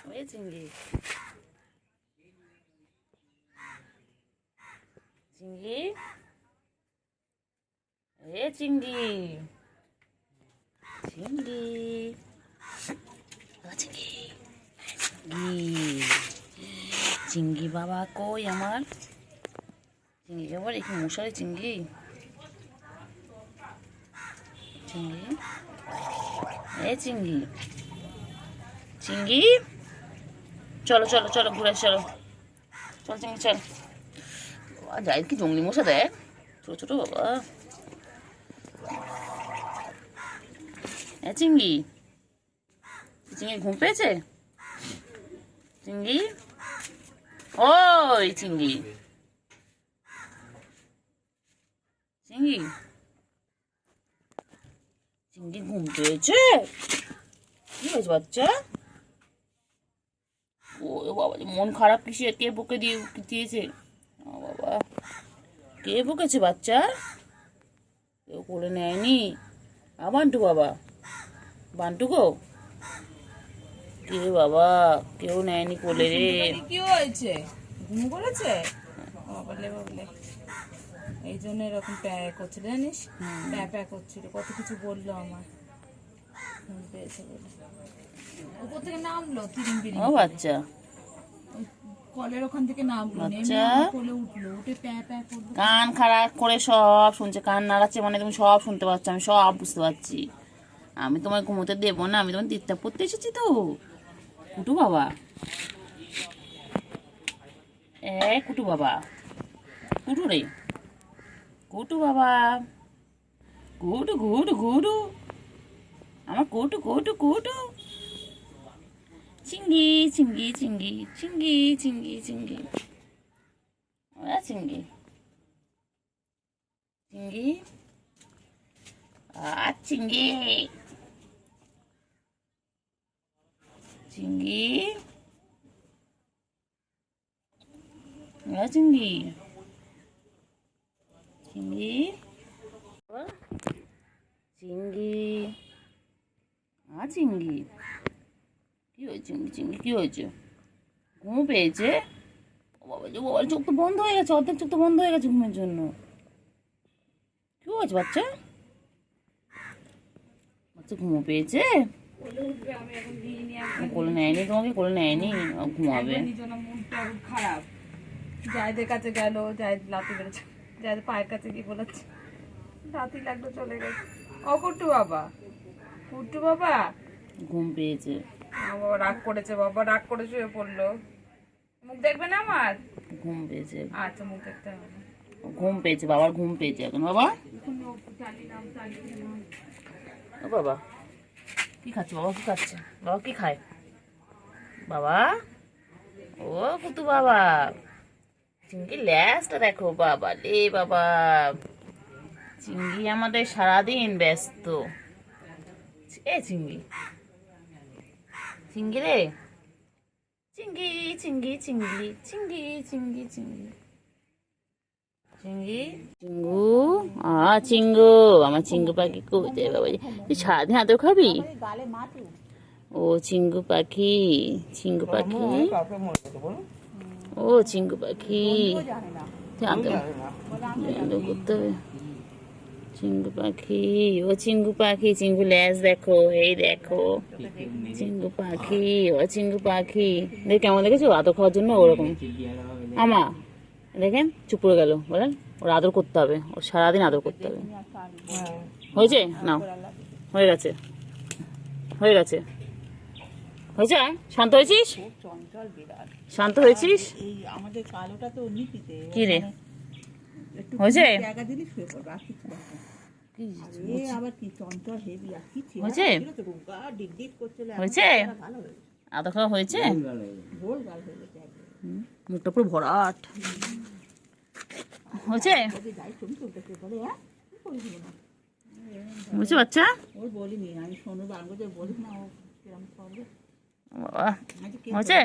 ওই চিংড়ি চিংড়ি এ চিংড়ি চিংড়ি চিংড়ি চিংড়ি বাবা কই আমার চিংড়ি বাবা একটু মশারি চিংড়ি চিংড়ি এ চিংড়ি চিংড়ি চলো চলো চলো ঘুরে চলো চল চিংড়ি চল যাই কি জঙ্গলি মশা দেখ ছোট ছোট বাবা এ চিংড়ি চিংড়ি ঘুম পেয়েছে চিংড়ি ওই চিংড়ি চিংড়ি চিংড়ি ঘুম পেয়েছে কি হয়েছে বাচ্চা ও বাবা মন খারাপ কিসে কে বকে দিয়েছে বাবা কে বকেছে বাচ্চা কেউ কোলে নেয়নি বান্টু বাবা বান্টু গো কে বাবা কেউ নেয়নি কোলে রে কি হয়েছে ঘুম করেছে বাবলে বাবলে এই জন্য এরকম প্যাক করছিল জানিস প্যাক করছিল কত কিছু বললো আমার ঘুম পেয়েছে বলে উপর থেকে নামলো ও বাচ্চা কলের ওখান থেকে নামলো বাচ্চা কোলে উঠলো উঠে প্যাক করলো কান খারাপ করে সব শুনছে কান নাড়াচ্ছে মানে তুমি সব শুনতে পাচ্ছ আমি সব বুঝতে পারছি আমি তোমায় ঘুমোতে দেবো না আমি তোমার তীর্থা পড়তে এসেছি তো কুটু বাবা কুটু বাবা কুটু রে কুটু বাবা কুটু কুটু কুটু আমার কুটু কুটু কুটু চিংড়ি চিংড়ি চিংড়ি চিংড়ি চিংড়ি চিংড়ি চিংড়ি চিংড়ি চিংড়ি চিংড়ি চিংড়ি চিংড়ি চিংড়ি চিংড়ি কি হয়েছে চিংড়ি চিংড়ি কি হয়েছে ঘুম পেয়েছে বাবা চোখ তো বন্ধ হয়ে গেছে অর্ধেক চোখ তো বন্ধ হয়ে গেছে ঘুমের জন্য কি হয়েছে বাচ্চা বাচ্চা ঘুমো পেয়েছে কোলে নেয়নি তোমাকে কোলে নেয়নি ঘুমাবে খারাপ জায়দের কাছে গেল জায়দ লাতি বেড়েছে জায়দ পায়ের কাছে গিয়ে বলেছে লাতি লাগলো চলে গেছে কুট্টু বাবা কুট্টু বাবা ঘুম পেয়েছে বাবা রাগ করেছে বাবা রাগ করে শুয়ে পড়লো মুখ দেখবে না আমার ঘুম পেয়েছে আচ্ছা মুখ দেখতে হবে না ঘুম পেয়েছে বাবার ঘুম পেয়েছে এখন বাবা ও বাবা কি খাচ্ছে বাবা কি খাচ্ছে বাবা কি খায় বাবা ও কুতু বাবা চিংড়ি ল্যাসটা দেখো বাবা রে বাবা চিংড়ি আমাদের সারাদিন ব্যস্ত এ চিংড়ি চিংড়ি রে চিংড়ি চিংড়ি চিংড়ি চিংড়ি চিংড়ি চিংড়ি চিংড়ি চিঙ্গু চিঙ্গু আমার চিঙ্গু পাখি কোথায় বাবা তুই সারাদিন আদর খাবি ও চিঙ্গু পাখি চিঙ্গু পাখি ও চিঙ্গু পাখি জানতে করতে হবে চিঙ্গু পাখি ও চিঙ্গু পাখি চিঙ্গু ল্যাস দেখো এই দেখো চিঙ্গু পাখি ও চিঙ্গু পাখি দেখ কেমন দেখেছো আদর খাওয়ার জন্য ওরকম আমা দেখেন চুপ করে গেল বলেন ওর আদর করতে হবে ওর সারাদিন আদর করতে হবে হয়েছে নাও হয়ে গেছে হয়ে গেছে হয়েছে শান্ত হয়েছিস শান্ত হয়েছিস কি রে হয়েছে হয়েছে আদর খাওয়া হয়েছে মুখটা পুরো ভরাট হয়েছে বুঝছে বাচ্চা হয়েছে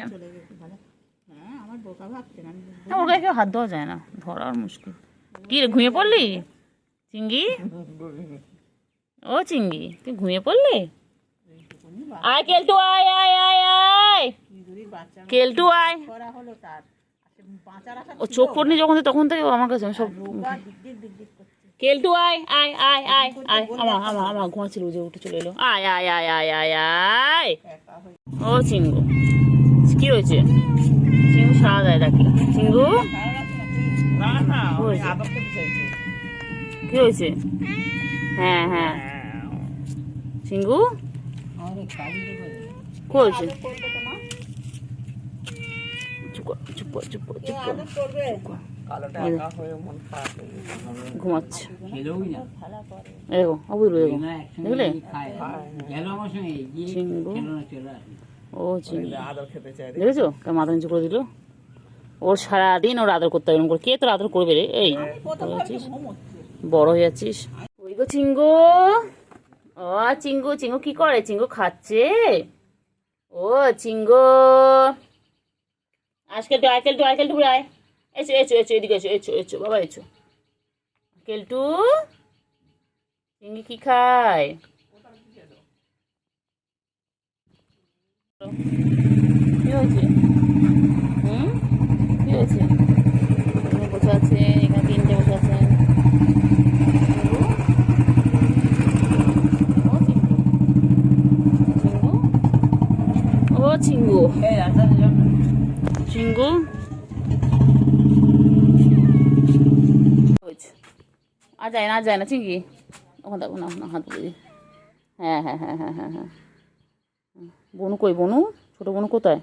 ওকে কেউ হাত দেওয়া যায় না ধরার মুশকিল কি রে ঘুমিয়ে পড়লি চিঙ্গি ও চিঙ্গি তুই ঘুমিয়ে পড়লি আয় কেলটু আয় আয় আয় আয় কেলটু আয়। ও চোখ পড়নি যখন তখন থেকে ও আমার কাছে সব। কেলটু আয় আয় আয় আয় আয়, আমার ঘুমাচ্ছিল, বুঝে উঠে চলে এলো। আয় আয় আয় আয় আয় আয়। ও চিঙ্গু, কি হয়েছে? চিঙ্গু সারা দেয় ডাকি। চিঙ্গু কি হয়েছে? হ্যাঁ হ্যাঁ চিঙ্গু কি হয়েছে? চুপ কর, চুপ কর, চুপ কর, চুপ কর, চুপ কর। ঘুমাচ্ছে। এরকম অবুঝ এরকম দেখলে? চিঙ্গু, ও চিঙ্গু দেখেছো কেমন মাথা নিচু করে দিল? ওর সারাদিন ওর আদর করতে হবে। কে তোর আদর করবে রে? এই বড় হয়ে যাচ্ছিস। ওই গো চিঙ্গু, ও চিঙ্গু, চিঙ্গু কি করে? চিঙ্গু খাচ্ছে। ও চিঙ্গু, আজকেলটু আয়, কেলটু আয়, কেলটু আয়। এসো এসো এসো, এদিকে এসো, এসো এসো বাবা, এসো। কেলটু, চিঙ্গি কি খায়? কি হয়েছে? কি হয়েছে? এখানে বসে আছে, এখানে তিনটে বসে আছে। ও চিঙ্গু, চিঙ্গু আর যায় না, আর যায় না চিঙ্গি। ওখানে দেখো না, না হাত বুঝি। হ্যাঁ হ্যাঁ হ্যাঁ হ্যাঁ হ্যাঁ হ্যাঁ। বনু কই? বনু, ছোট বনু কোথায়?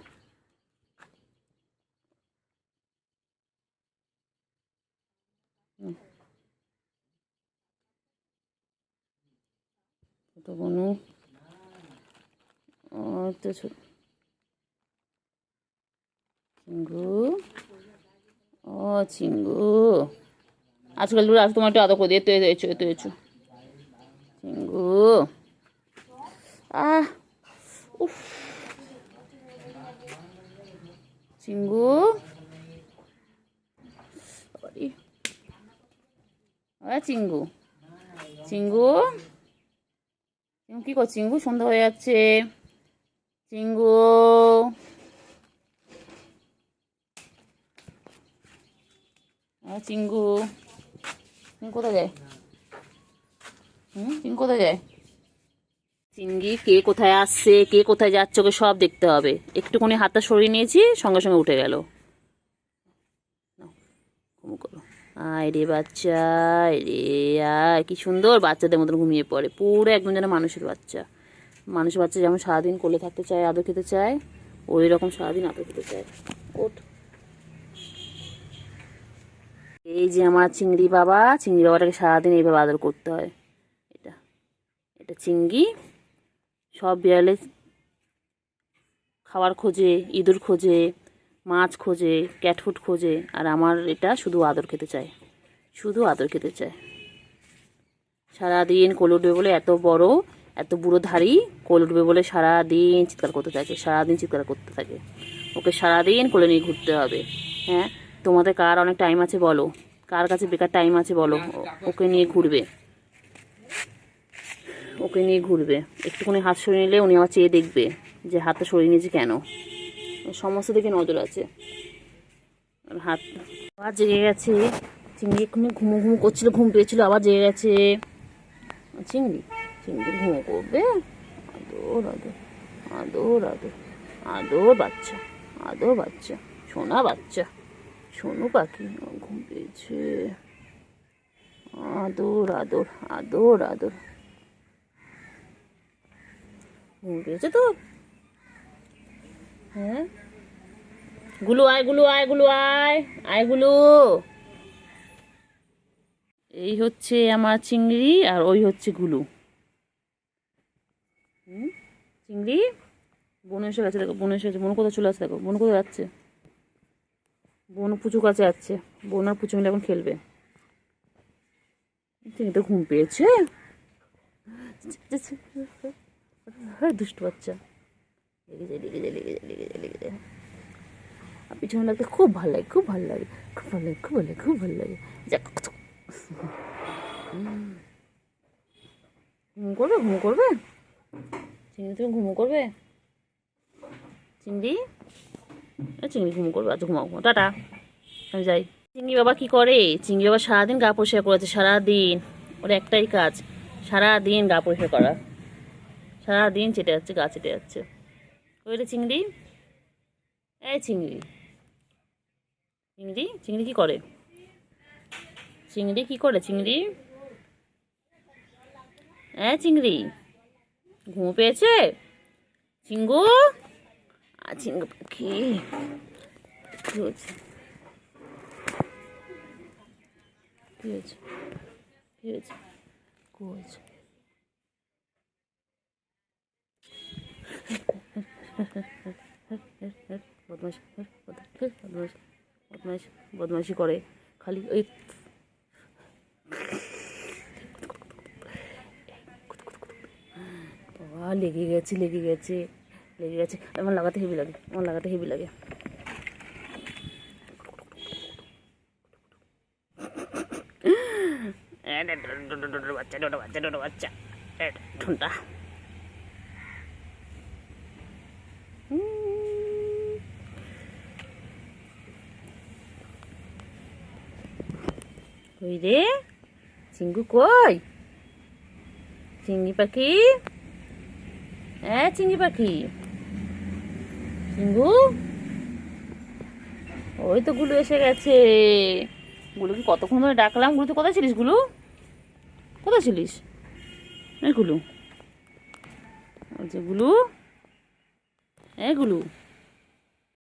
ছোট বনু, ও তো ছোট চিঙ্গু, ও চিঙ্গু। আজকাল আজ তোমার একটু আদর করে দিয়ে, তো এসো, তো এসো চিঙ্গু। আহ উফ, চিঙ্গু, চিঙ্গু, চিঙ্গু, চিঙ্গু কি করছ? চিঙ্গু সন্ধ্যা হয়ে যাচ্ছে। চিঙ্গু, চিঙ্গু, চিঙ্গু কোথায় যায়? চিঙ্গু কোথায় যায়? চিঙ্গি কে কোথায় আসছে, কে কোথায় যাচ্ছে, ওকে সব দেখতে হবে। একটুখানি হাতটা সরিয়ে নিয়েছি, সঙ্গে সঙ্গে উঠে গেল। আয় রে বাচ্চা, রে আয়। কি সুন্দর বাচ্চাদের মতন ঘুমিয়ে পড়ে, পুরো একদম যেন মানুষের বাচ্চা। মানুষের বাচ্চা যেমন সারাদিন কোলে থাকতে চায়, আদর খেতে চায়, ওই রকম সারাদিন আদর খেতে চায়। ওঠ। এই যে আমার চিংড়ি বাবা, চিংড়ি বাবাটাকে সারাদিন এইভাবে আদর করতে হয়। এটা এটা চিংড়ি। সব বিড়ালে খাবার খোঁজে, ইঁদুর খোঁজে, মাছ খোঁজে, ক্যাটফুট খোঁজে, আর আমার এটা শুধু আদর খেতে চায়, শুধু আদর খেতে চায়। সারাদিন কোলে উঠবে বলে, এত বড় এত বুড়ো ধাড়ি, কোলে উঠবে বলে সারাদিন চিৎকার করতে থাকে, সারাদিন চিৎকার করতে থাকে। ওকে সারাদিন কোলে নিয়ে ঘুরতে হবে। হ্যাঁ, তোমাদের কার অনেক টাইম আছে বলো? কার কাছে বেকার টাইম আছে বলো? ওকে নিয়ে ঘুরবে, ওকে নিয়ে ঘুরবে। একটুখানি হাত সরিয়ে নিলে উনি আবার চেয়ে দেখবে যে হাতটা সরিয়ে নিয়েছে কেন। সমস্ত দিকে নজর আছে। হাত আবার জেগে গেছে। চিংড়ি এক্ষুনি ঘুমো ঘুমো করছিল, ঘুম পেয়েছিল, আবার জেগে গেছে। চিংড়ি, চিংড়ি ঘুমো করবে। আদর আদর আদর আদর আদর বাচ্চা, আদর বাচ্চা, সোনা বাচ্চা, সোনু পাখি ঘুম পেয়েছে। আদর আদর আদর আদর। ঘুম পেয়েছে তো? হ্যাঁ, গুলু আয়, গুলু আয়, গুলু আয়, আয় গুলু। এই হচ্ছে আমার চিংড়ি, আর ওই হচ্ছে গুলু। চিংড়ি বনু এসে গেছে, দেখো বনু এসে গেছে। বনু কোথায় চলে আসছে? দেখো বনু কোথায় যাচ্ছে? বনু পুচু কাছে যাচ্ছে। বনু আর পুচু মিলে এখন খেলবে। চিংড়িটা ঘুম পেয়েছে। দুষ্টু বাচ্চা, লেগে যায়, লেগে যায়, লেগে যায়, লেগে যায়, লেগে যায়। আর পিছনে লাগতে খুব ভালো লাগে, খুব ভালো লাগে, খুব ভালো লাগে, খুব ভালো লাগে, খুব ভালো লাগে। ঘুম করবে, ঘুম করবে চিংড়ি, তুমি ঘুমো করবে চিংড়ি? চিংড়ি ঘুমো করবে, আজ ঘুমাও, টাটা, আমি যাই। চিংড়ি বাবা কি করে? চিংড়ি বাবা সারাদিন গা পরিষ্কার করেছে, সারাদিন ওর একটাই কাজ, সারাদিন গা পরিষ্কার করা, সারাদিন চেটে যাচ্ছে, গা চেটে যাচ্ছে। ওই রে চিংড়ি, এই চিংড়ি, চিংড়ি, চিংড়ি কি করে? চিংড়ি কি করে? চিংড়ি, চিংড়ি ঘুম পেয়েছে? চিঙ্গু, চিঙ্গু পাখি, কি হয়েছে? কি হয়েছে? কি হয়েছে? কি হয়েছে? বদমাইশি, বদমাইশি, বদমাইশি, বদমাইশি করে খালি ওই। বাবা, লেগে গেছে, লেগে গেছে, লেগে গেছে। আমার লাগাতে হেভি লাগে, আমার লাগাতে হেভি লাগে। বাচ্চা, ডোডো বাচ্চা, ডোডো বাচ্চা, ঠুনটা। কই রে চিঙ্গু, কই চিংড়ি পাখি? চিংড়ি পাখি, চিঙ্গু, ওই তো গুলু এসে গেছে। গুলুকে কতক্ষণ ধরে ডাকলাম। গুলু, তো কোথায় ছিলিস? গুলু, কোথায় ছিলিস? গুলু, ওই যে গুলু, গুলু।